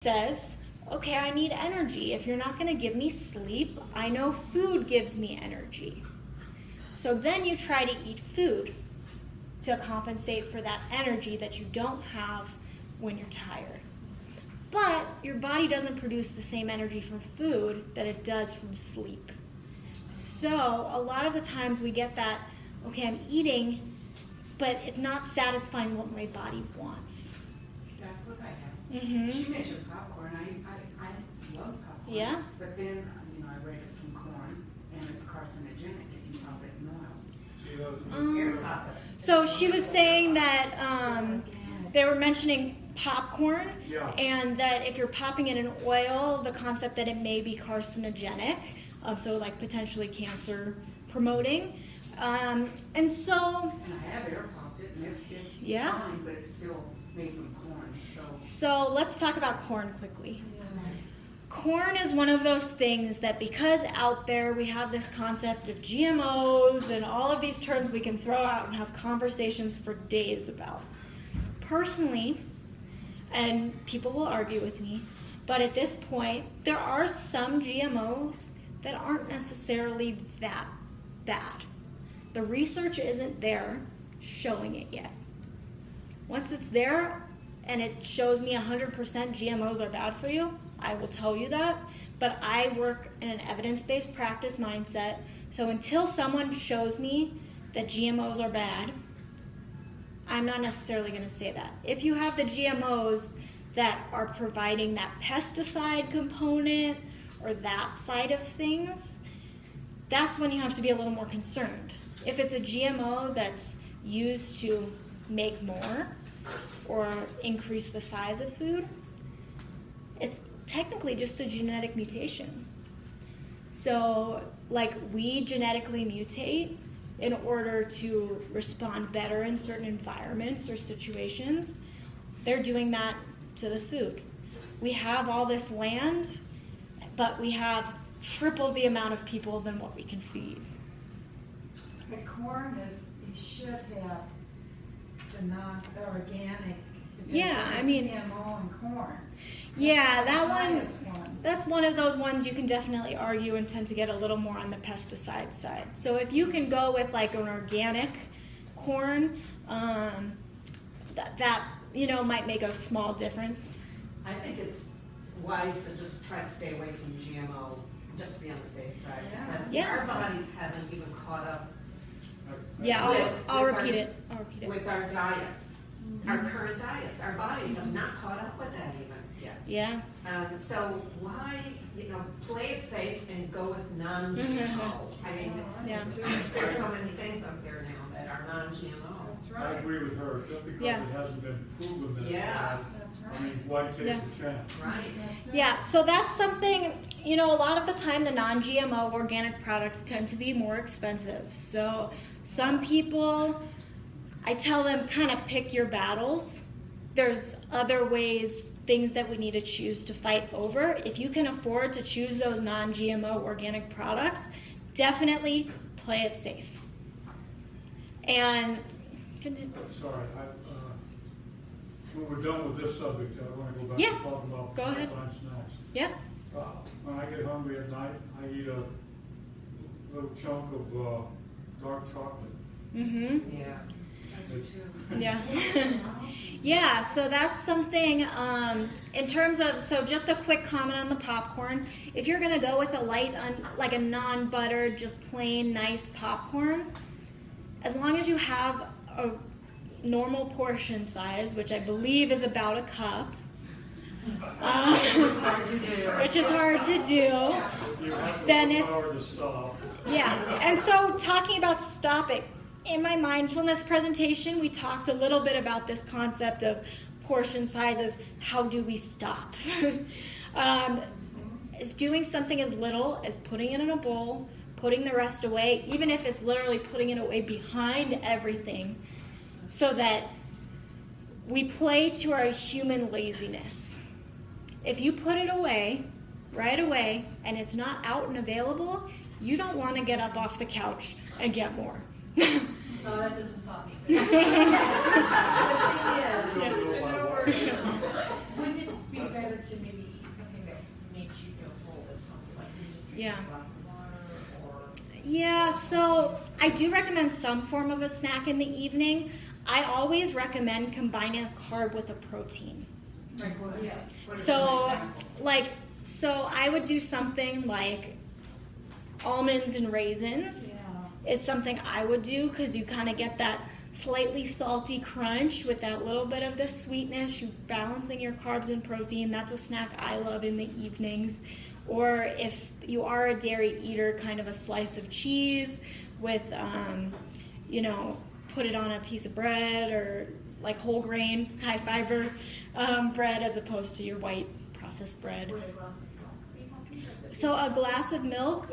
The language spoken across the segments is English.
says, okay, I need energy. If you're not going to give me sleep, I know food gives me energy. So then you try to eat food to compensate for that energy that you don't have when you're tired. But your body doesn't produce the same energy from food that it does from sleep. So a lot of the times we get that, okay, I'm eating, but it's not satisfying what my body wants. That's what I have. Mm-hmm. She mentioned popcorn. I love popcorn. Yeah. But then, I read it's from corn, and it's carcinogenic if you pop it in oil. So she was saying that they were mentioning popcorn, and that if you're popping it in oil, the concept that it may be carcinogenic, so like potentially cancer promoting. And so... And I have air popped it, and it's fine, but it's still made from corn. So let's talk about corn quickly. Corn is one of those things that because out there we have this concept of GMOs and all of these terms we can throw out and have conversations for days about. Personally, and people will argue with me, but at this point, there are some GMOs that aren't necessarily that bad. The research isn't there showing it yet. Once it's there and it shows me 100% GMOs are bad for you, I will tell you that, but I work in an evidence-based practice mindset, so until someone shows me that GMOs are bad, I'm not necessarily going to say that. If you have the GMOs that are providing that pesticide component or that side of things, that's when you have to be a little more concerned. If it's a GMO that's used to make more or increase the size of food, it's technically just a genetic mutation. So, like, we genetically mutate in order to respond better in certain environments or situations. They're doing that to the food. We have all this land, but we have triple the amount of people than what we can feed. The corn is, you should have the non-organic. Yeah, I mean, GMO and corn. Yeah, that one, that's one of those ones you can definitely argue and tend to get a little more on the pesticide side. So if you can go with like an organic corn, that might make a small difference. I think it's wise to just try to stay away from GMO, just to be on the safe side, because our bodies haven't even caught up. Yeah, I'll repeat it. With our diets, our current diets, our bodies have not caught up with that even yet. Yeah. So why, play it safe and go with non-GMO? I mean, there's so many things out there now that are non-GMO. That's right. I agree with her. Just because it hasn't been proven that it's bad, I mean, why take the chance? Right. Yeah, so that's something, a lot of the time the non-GMO organic products tend to be more expensive. So some people, I tell them kind of pick your battles. There's other ways, things that we need to choose to fight over. If you can afford to choose those non-GMO organic products, definitely play it safe. And continue. Sorry, when we're done with this subject, I want to go back and talk about nighttime snacks. Yeah. When I get hungry at night, I eat a little chunk of dark chocolate. Mm-hmm. Yeah. Yeah. Yeah, so that's something in terms of, so just a quick comment on the popcorn. If you're going to go with a light, like a non-buttered, just plain nice popcorn, as long as you have a normal portion size, which I believe is about a cup, which is hard to do, then it's, yeah. And so talking about stopping, in my mindfulness presentation, we talked a little bit about this concept of portion sizes. How do we stop? Is doing something as little as putting it in a bowl, putting the rest away, even if it's literally putting it away behind everything, so that we play to our human laziness. If you put it away right away and it's not out and available, you don't want to get up off the couch and get more. No, that doesn't stop me. The thing is, wouldn't it be better to maybe makes you feel full, that's something like you just drink Yeah. a glass of water or? Yeah, so I do recommend some form of a snack in the evening. I always recommend combining a carb with a protein. Like what? Yes. What are So, some examples? so I would do something like almonds and raisins Yeah. is something I would do because you kind of get that slightly salty crunch with that little bit of the sweetness. You're balancing your carbs and protein. That's a snack I love in the evenings. Or if you are a dairy eater, kind of a slice of cheese with, put it on a piece of bread or like whole grain, high fiber bread as opposed to your white processed bread. With a glass of milk. Are you talking about the- So a glass of milk,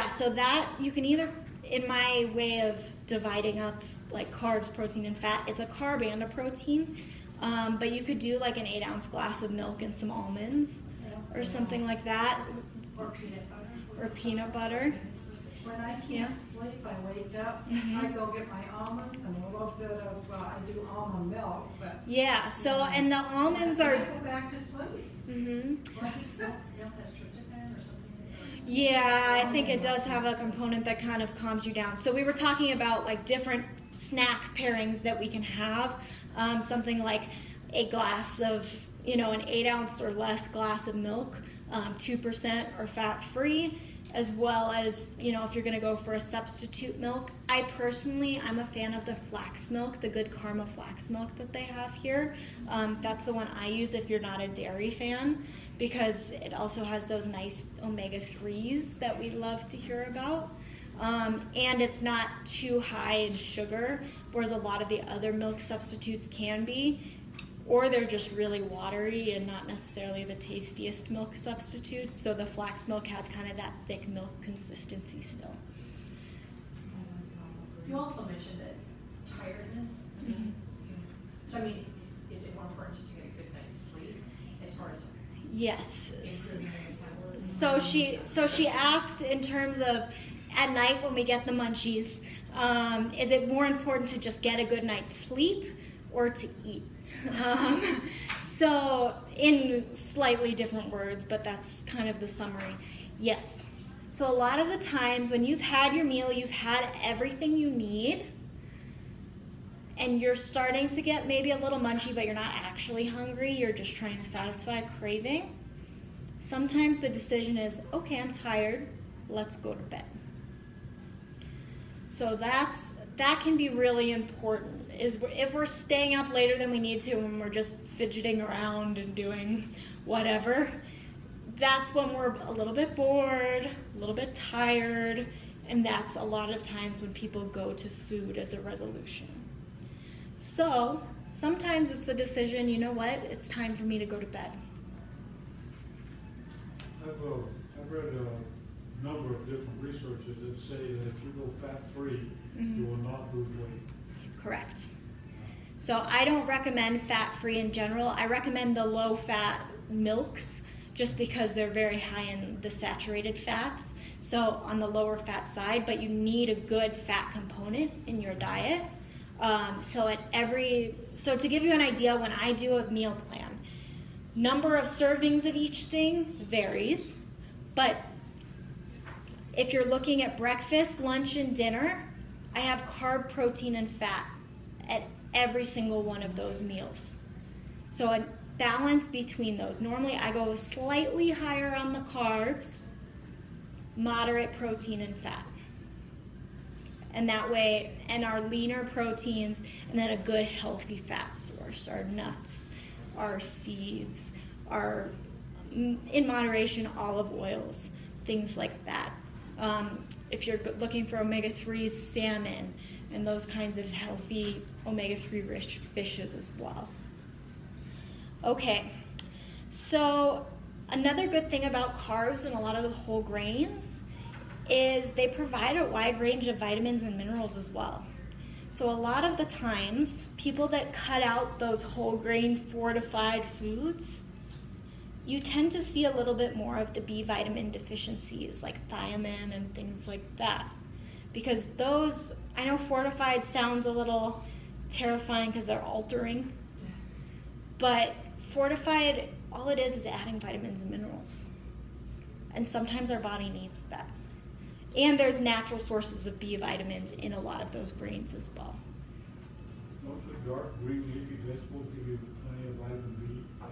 so that you can either, in my way of dividing up like carbs, protein, and fat, it's a carb and a protein. But you could do like an 8-ounce glass of milk and some almonds or something like that, Or peanut butter. or peanut butter. When I can't Yeah. sleep, I wake up, Mhm. I go get my almonds and a little bit of, I do almond milk, but. Yeah, so, and the almonds are, I go back to sleep. Like milk has tryptophan or something. yeah, I think it does have a component that kind of calms you down. So we were talking about like different snack pairings that we can have. Something like a glass of, an 8-ounce or less glass of milk, 2% or fat-free, as well as, if you're going to go for a substitute milk. I'm a fan of the flax milk, the Good Karma flax milk that they have here. That's the one I use if you're not a dairy fan, because it also has those nice omega-3s that we love to hear about. And it's not too high in sugar, whereas a lot of the other milk substitutes can be, or they're just really watery and not necessarily the tastiest milk substitutes. So the flax milk has kind of that thick milk consistency still. You also mentioned that tiredness. So I mean, is it more important just to get a good night's sleep as far as Yes. improving your metabolism? So she asked in terms of at night when we get the munchies, is it more important to just get a good night's sleep or to eat? So in slightly different words, but that's kind of the summary. Yes. So a lot of the times when you've had your meal, you've had everything you need, and you're starting to get maybe a little munchy, but you're not actually hungry, you're just trying to satisfy a craving. Sometimes the decision is, okay, I'm tired, let's go to bed. So that can be really important, is if we're staying up later than we need to and we're just fidgeting around and doing whatever, that's when we're a little bit bored, a little bit tired, and that's a lot of times when people go to food as a resolution. So sometimes it's the decision, you know what, it's time for me to go to bed. I've read a number of different researches that say that if you go fat-free, you will not lose weight. Correct. So I don't recommend fat-free in general. I recommend the low-fat milks just because they're very high in the saturated fats. So on the lower fat side, but you need a good fat component in your diet. So to give you an idea, when I do a meal plan, number of servings of each thing varies, but if you're looking at breakfast, lunch, and dinner, I have carb, protein, and fat at every single one of those meals. So a balance between those. Normally I go slightly higher on the carbs, moderate protein and fat. And that way, and our leaner proteins, and then a good healthy fat source, our nuts, our seeds, our, in moderation, olive oils, things like that. If you're looking for omega-3s, salmon, and those kinds of healthy omega-3 rich fishes as well. Okay, so another good thing about carbs and a lot of the whole grains is they provide a wide range of vitamins and minerals as well. So a lot of the times, people that cut out those whole grain fortified foods, you tend to see a little bit more of the B vitamin deficiencies like thiamine and things like that. Because those, I know fortified sounds a little terrifying because they're altering, but fortified, all it is adding vitamins and minerals. and sometimes our body needs that. And there's natural sources of B vitamins in a lot of those grains as well. Don't the dark green leafy vegetables give you plenty of vitamin B?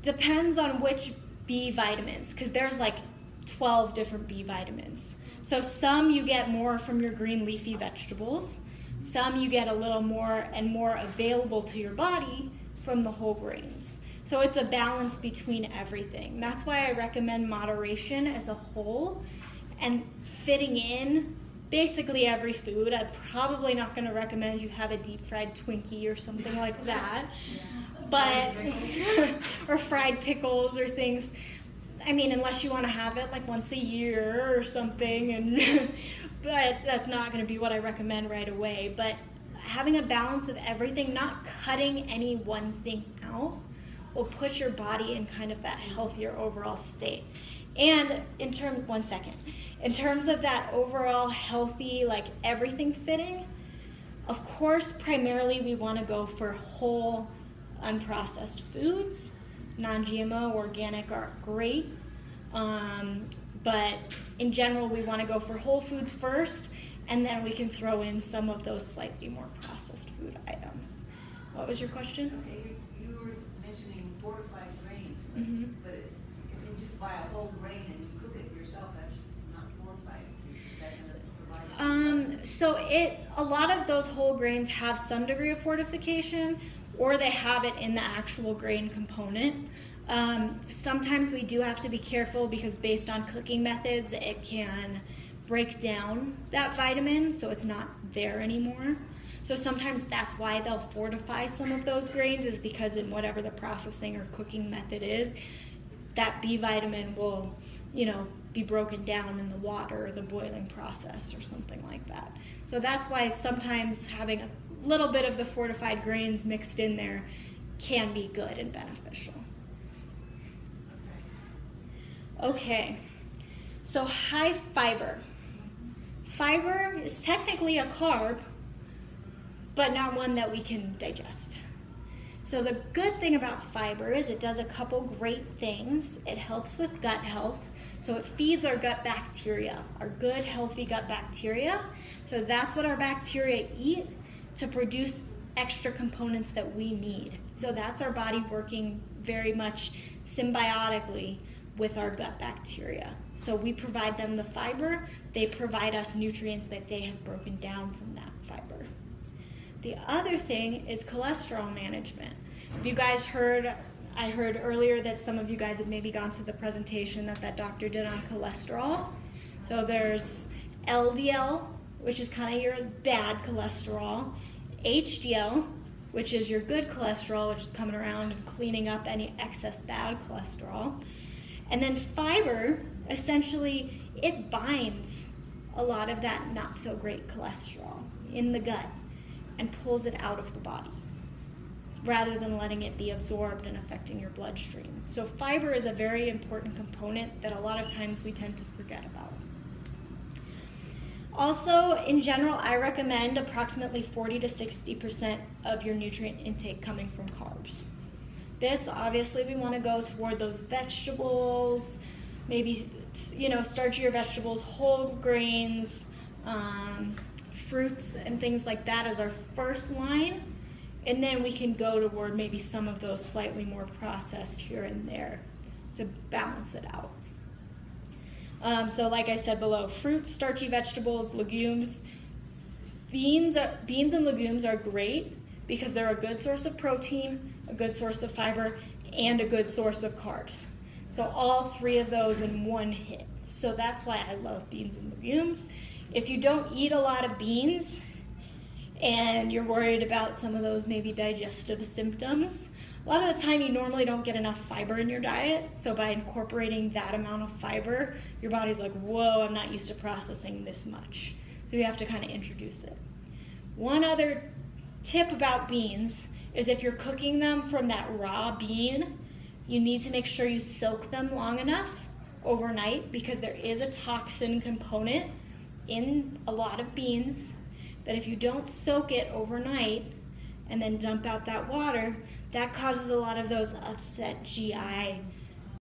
Depends on which B vitamins, because there's like 12 different B vitamins. So some you get more from your green leafy vegetables, some you get a little more and more available to your body from the whole grains. So it's a balance between everything. That's why I recommend moderation as a whole and fitting in basically every food. I'm probably not going to recommend you have a deep fried Twinkie or something like that, but or fried pickles or things. I mean, unless you want to have it like once a year or something, and but that's not going to be what I recommend right away. But having a balance of everything, not cutting any one thing out, will put your body in kind of that healthier overall state. And in terms of that overall healthy, like everything fitting, of course, primarily we want to go for whole, unprocessed foods. Non-GMO, organic are great. But in general, we want to go for whole foods first, and then we can throw in some of those slightly more processed food items. What was your question? Okay, you were mentioning fortified grains, Mm-hmm. but if you just buy a whole grain and you cook it yourself, that's not fortified. Is that going to provide? So a lot of those whole grains have some degree of fortification, or they have it in the actual grain component. Sometimes we do have to be careful because based on cooking methods, it can break down that vitamin, so it's not there anymore. So sometimes that's why they'll fortify some of those grains, is because in whatever the processing or cooking method is, that B vitamin will, be broken down in the water or the boiling process or something like that. So that's why sometimes having a little bit of the fortified grains mixed in there can be good and beneficial. Okay, so high fiber. Fiber is technically a carb, but not one that we can digest. So the good thing about fiber is it does a couple great things. It helps with gut health. So it feeds our gut bacteria, our good, healthy gut bacteria. So that's what our bacteria eat to produce extra components that we need. So that's our body working very much symbiotically with our gut bacteria. So we provide them the fiber, they provide us nutrients that they have broken down from that fiber. The other thing is cholesterol management. If you guys I heard earlier that some of you guys have maybe gone to the presentation that doctor did on cholesterol. So there's LDL, which is kind of your bad cholesterol, HDL, which is your good cholesterol, which is coming around and cleaning up any excess bad cholesterol. And then fiber, essentially, it binds a lot of that not so great cholesterol in the gut and pulls it out of the body, rather than letting it be absorbed and affecting your bloodstream. So fiber is a very important component that a lot of times we tend to forget about. Also, in general, I recommend approximately 40 to 60% of your nutrient intake coming from carbs. This, obviously, we want to go toward those vegetables, maybe, starchier vegetables, whole grains, fruits, and things like that as our first line. And then we can go toward maybe some of those slightly more processed here and there to balance it out. So like I said below, fruits, starchy vegetables, legumes. Beans and legumes are great because they're a good source of protein, a good source of fiber, and a good source of carbs. So all three of those in one hit. So that's why I love beans and legumes. If you don't eat a lot of beans and you're worried about some of those maybe digestive symptoms, a lot of the time you normally don't get enough fiber in your diet. So by incorporating that amount of fiber, your body's like, whoa, I'm not used to processing this much. So you have to kind of introduce it. One other tip about beans is if you're cooking them from that raw bean, you need to make sure you soak them long enough overnight, because there is a toxin component in a lot of beans that if you don't soak it overnight and then dump out that water, that causes a lot of those upset GI